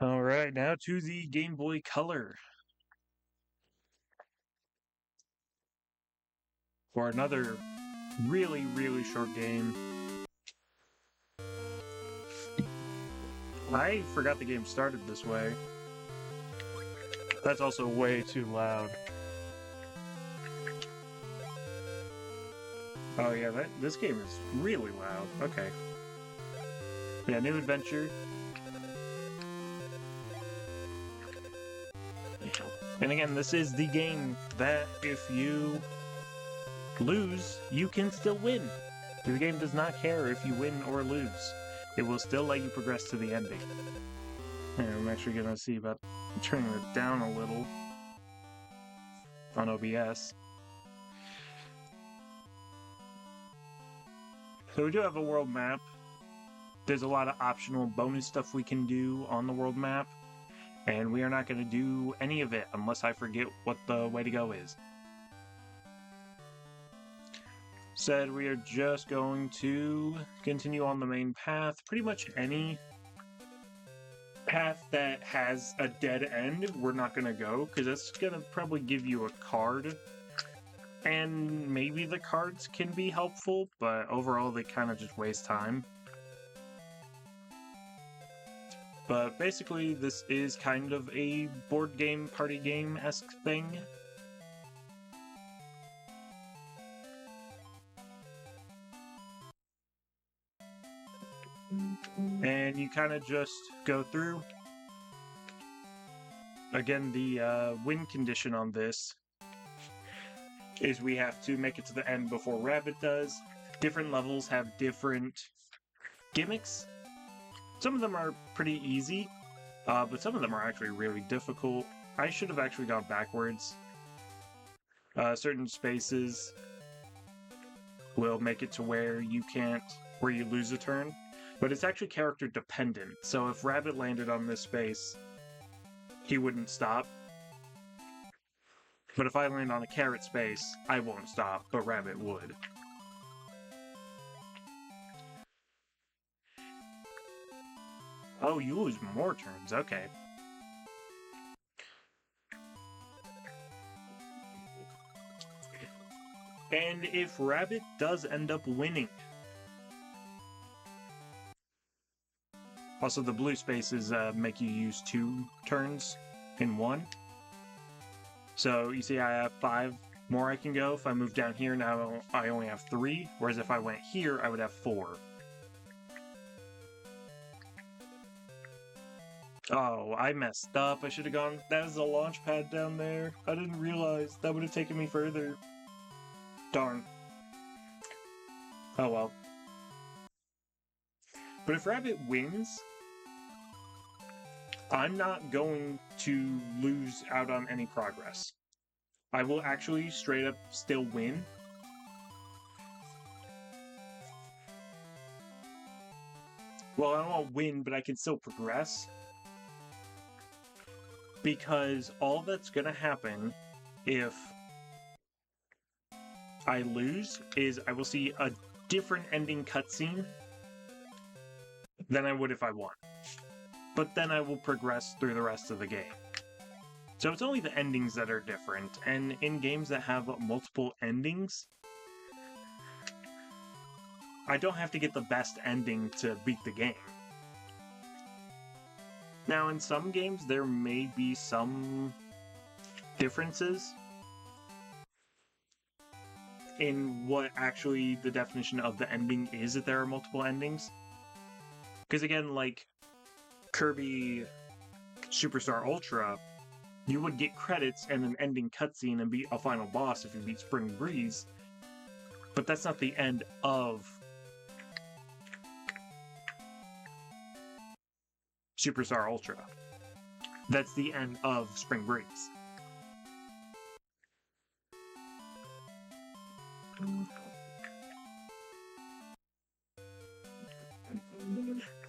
All right, now to the Game Boy Color for another really, really short game. I forgot the game started this way. That's also way too loud. Oh yeah, this game is really loud. Okay. Yeah, new adventure. And again, this is the game that if you lose, you can still win. The game does not care if you win or lose. It will still let you progress to the ending. And I'm actually going to see about turning it down a little on OBS. So we do have a world map. There's a lot of optional bonus stuff we can do on the world map. And we are not going to do any of it unless I forget what the way to go is. Said we are just going to continue on the main path. Pretty much any path that has a dead end, we're not going to go, because that's going to probably give you a card. And maybe the cards can be helpful, but overall they kind of just waste time. But basically, this is kind of a board game, party game-esque thing. And you kind of just go through. Again, the win condition on this is we have to make it to the end before Rabbit does. Different levels have different gimmicks. Some of them are pretty easy, but some of them are actually really difficult. I should have actually gone backwards. Certain spaces will make it to where you lose a turn, but it's actually character dependent. So if Rabbit landed on this space, he wouldn't stop. But if I land on a carrot space, I won't stop, but Rabbit would. Oh, you lose more turns, okay. And if Rabbit does end up winning... Also, the blue spaces make you use 2 turns in 1. So, you see I have 5 more I can go. If I move down here, now I only have 3. Whereas if I went here, I would have 4. Oh, I messed up. I should have gone... That was a launch pad down there. I didn't realize. That would have taken me further. Darn. Oh well. But if Rabbit wins, I'm not going to lose out on any progress. I will actually straight up still win. Well, I won't win, but I can still progress. Because all that's going to happen if I lose is I will see a different ending cutscene than I would if I won. But then I will progress through the rest of the game. So it's only the endings that are different, and in games that have multiple endings, I don't have to get the best ending to beat the game. Now, in some games, there may be some differences in what actually the definition of the ending is if there are multiple endings. Because again, like Kirby Superstar Ultra, you would get credits and an ending cutscene and beat a final boss if you beat Spring Breeze, but that's not the end of Superstar Ultra. That's the end of Spring Breeze.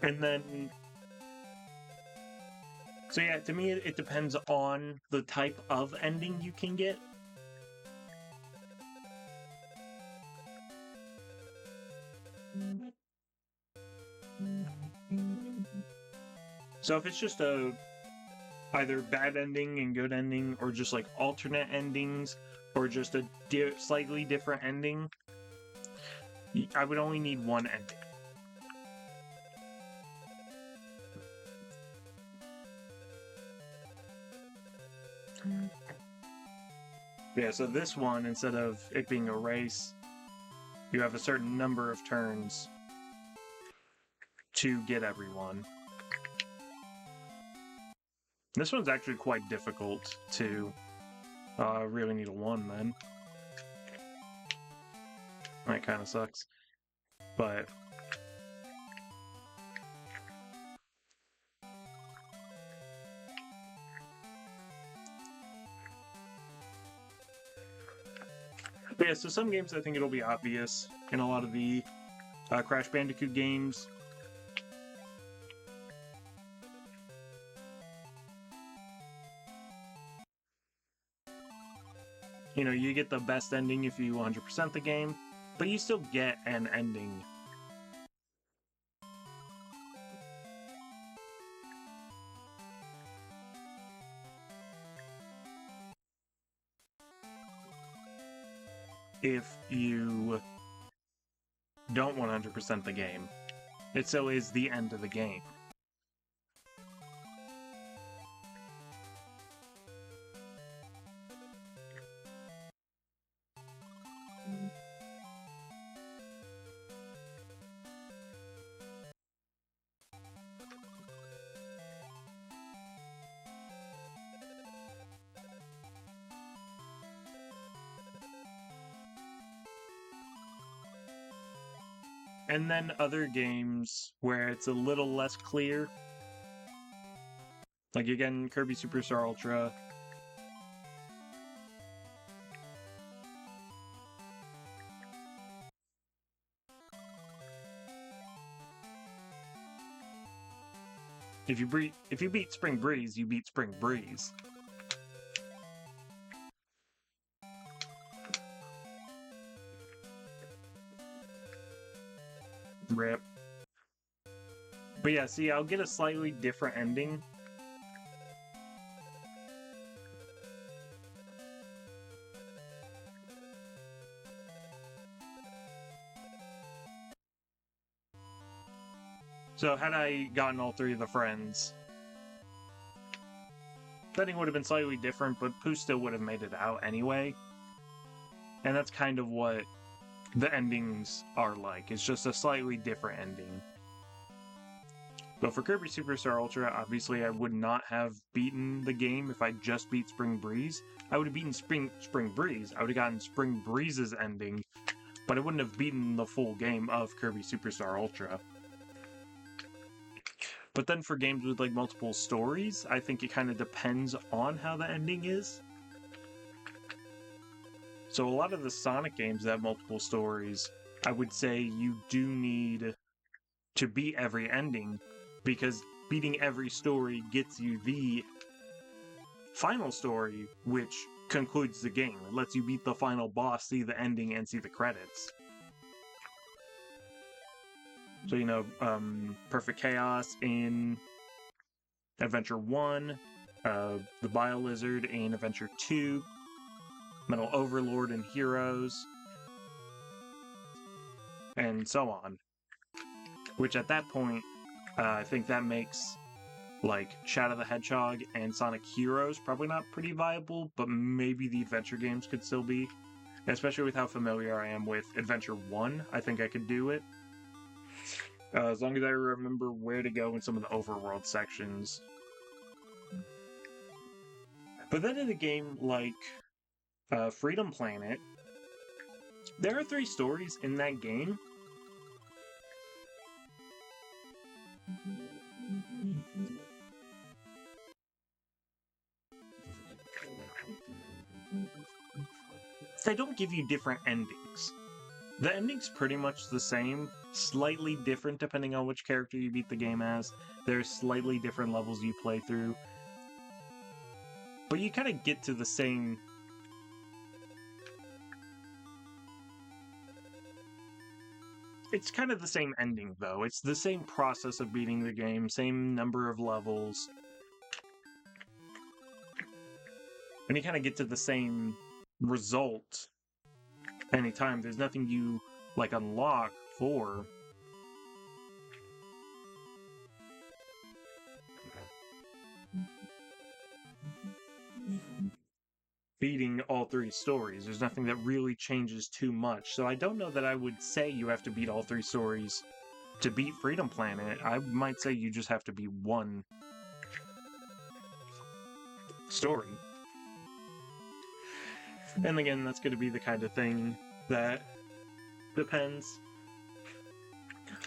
And then... So yeah, to me it depends on the type of ending you can get. So if it's just a either bad ending and good ending, or just like alternate endings, or just a slightly different ending, I would only need one ending. Yeah, so this one, instead of it being a race, you have a certain number of turns to get everyone. This one's actually quite difficult to really need a 1 then. That kind of sucks. But yeah, so some games I think it'll be obvious. In a lot of the Crash Bandicoot games, you know, you get the best ending if you 100% the game, but you still get an ending. If you don't 100% the game, it still is the end of the game. And then other games where it's a little less clear, like again, Kirby Superstar Ultra. If you beat Spring Breeze, you beat Spring Breeze. Rip. But yeah, see, I'll get a slightly different ending. So had I gotten all 3 of the friends, the ending would have been slightly different, but Pooh still would have made it out anyway. And that's kind of what the endings are like. It's just a slightly different ending. But for Kirby Superstar Ultra, obviously I would not have beaten the game if I just beat Spring Breeze. I would have beaten Spring Breeze. I would have gotten Spring Breeze's ending, but I wouldn't have beaten the full game of Kirby Superstar Ultra. But then for games with like multiple stories, I think it kind of depends on how the ending is. So a lot of the Sonic games that have multiple stories, I would say you do need to beat every ending, because beating every story gets you the final story, which concludes the game. It lets you beat the final boss, see the ending, and see the credits. So, you know, Perfect Chaos in Adventure 1, the Bio Lizard in Adventure 2, Metal Overlord in Heroes, and so on. Which at that point, I think that makes like Shadow the Hedgehog and Sonic Heroes probably not pretty viable, but maybe the adventure games could still be. Especially with how familiar I am with Adventure 1, I think I could do it. As long as I remember where to go in some of the overworld sections. But then in a game like Freedom Planet, there are 3 stories in that game. They don't give you different endings. The ending's pretty much the same, slightly different depending on which character you beat the game as. There's slightly different levels you play through. But you kind of get to the same... It's kind of the same ending, though. It's the same process of beating the game, same number of levels. And you kind of get to the same result anytime. There's nothing you, like, unlock for beating all three stories. There's nothing that really changes too much. So I don't know that I would say you have to beat all three stories to beat Freedom Planet. I might say you just have to beat one story. And again, that's going to be the kind of thing that depends.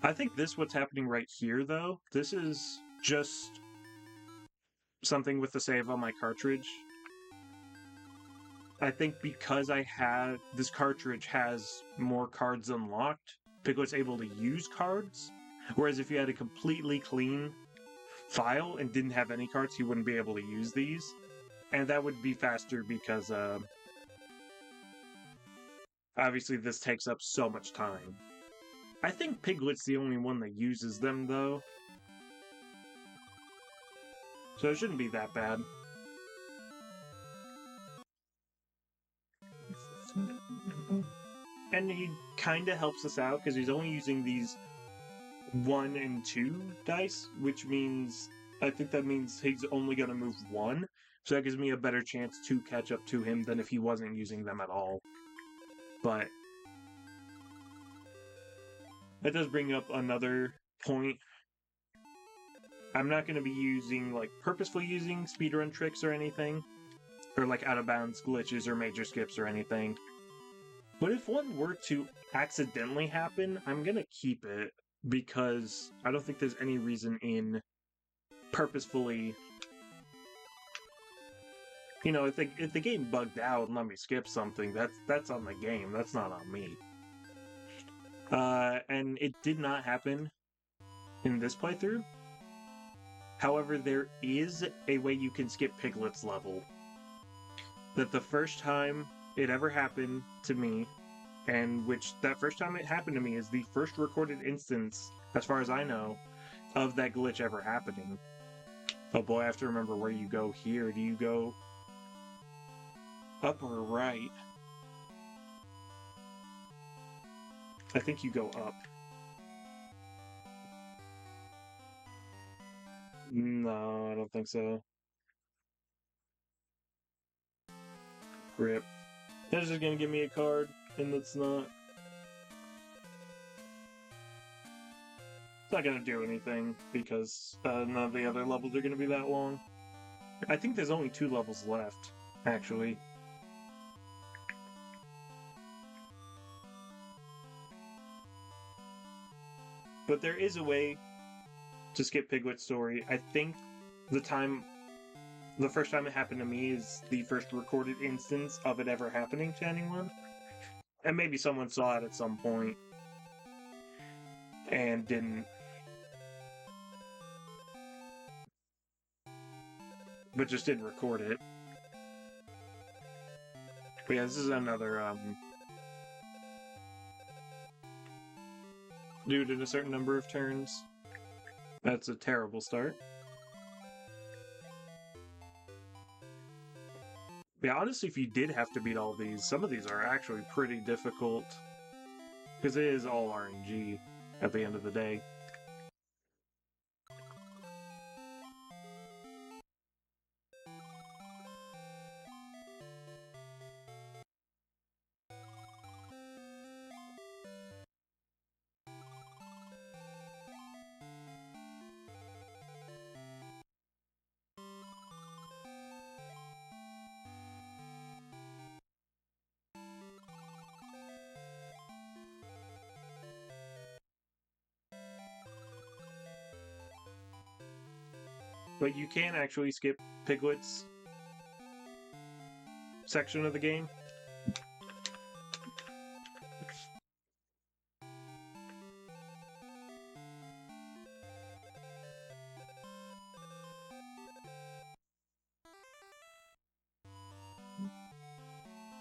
I think what's happening right here, though, this is just something with the save on my cartridge. I think because this cartridge has more cards unlocked, Piglet's able to use cards, whereas if you had a completely clean file and didn't have any cards, he wouldn't be able to use these. And that would be faster because, obviously this takes up so much time. I think Piglet's the only one that uses them, though. So it shouldn't be that bad. And he kind of helps us out because he's only using these 1 and 2 dice, which means, I think that means he's only going to move 1. So that gives me a better chance to catch up to him than if he wasn't using them at all. But that does bring up another point. I'm not going to be using, like, purposefully using speedrun tricks or anything. Or, like, out-of-bounds glitches or major skips or anything. But if one were to accidentally happen, I'm gonna keep it, because I don't think there's any reason in purposefully... You know, if the game bugged out and let me skip something, that's on the game, that's not on me. And it did not happen in this playthrough. However, there is a way you can skip Piglet's level. That the first time it ever happened to me, and that first time it happened to me is the first recorded instance, as far as I know, of that glitch ever happening. Oh boy, I have to remember where you go here. Do you go up or right? I think you go up. No, I don't think so. Rip. That's just gonna give me a card, and it's not. It's not gonna do anything, because none of the other levels are gonna be that long. I think there's only 2 levels left, actually. But there is a way to skip Piglet's story. I think the first time it happened to me is the first recorded instance of it ever happening to anyone. And maybe someone saw it at some point and didn't. But just didn't record it. But yeah, this is another, do it in a certain number of turns. That's a terrible start. Yeah, honestly, if you did have to beat all these, some of these are actually pretty difficult. Because it is all RNG at the end of the day. But you can actually skip Piglet's section of the game.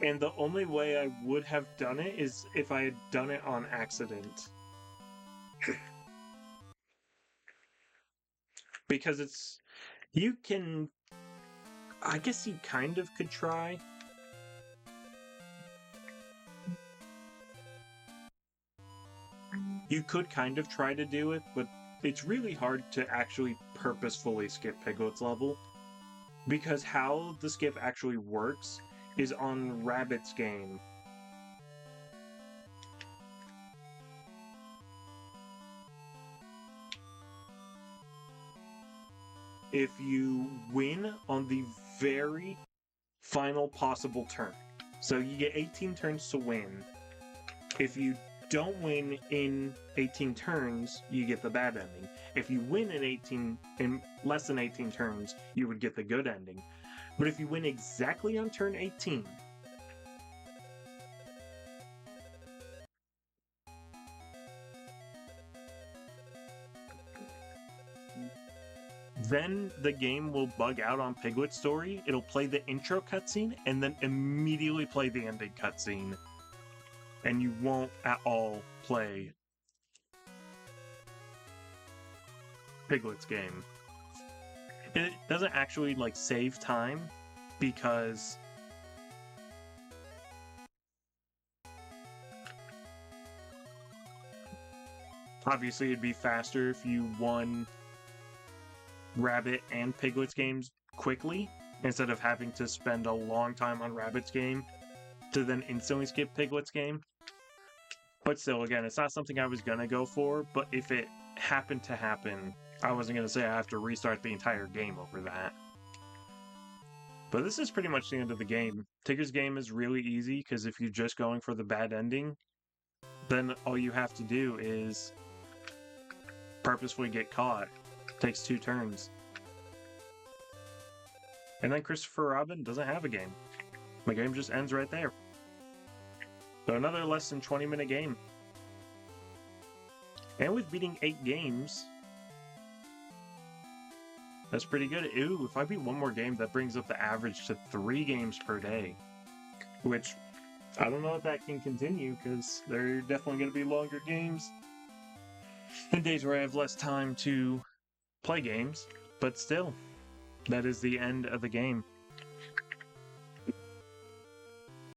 And the only way I would have done it is if I had done it on accident. because it's you can. I guess you kind of could try. You could kind of try to do it, but it's really hard to actually purposefully skip Piglet's level, because how the skip actually works is on Rabbit's game. If you win on the very final possible turn, so you get 18 turns to win. If you don't win in 18 turns, you get the bad ending. If you win in less than 18 turns, you would get the good ending. But if you win exactly on turn 18, then the game will bug out on Piglet's story. It'll play the intro cutscene and then immediately play the ending cutscene. And you won't at all play Piglet's game. It doesn't actually like save time because obviously it'd be faster if you won Rabbit and Piglet's games quickly instead of having to spend a long time on Rabbit's game to then instantly skip Piglet's game. But still, again, it's not something I was gonna go for, but if it happened to happen, I wasn't gonna say I have to restart the entire game over that. But this is pretty much the end of the game. Tigger's game is really easy, because if you're just going for the bad ending, then all you have to do is purposefully get caught. It takes 2 turns. And then Christopher Robin doesn't have a game. The game just ends right there. So another less than 20-minute game. And with beating 8 games, that's pretty good. Ooh, if I beat one more game, that brings up the average to 3 games per day. Which, I don't know if that can continue, because there are definitely going to be longer games. And days where I have less time to play games. But still, that is the end of the game.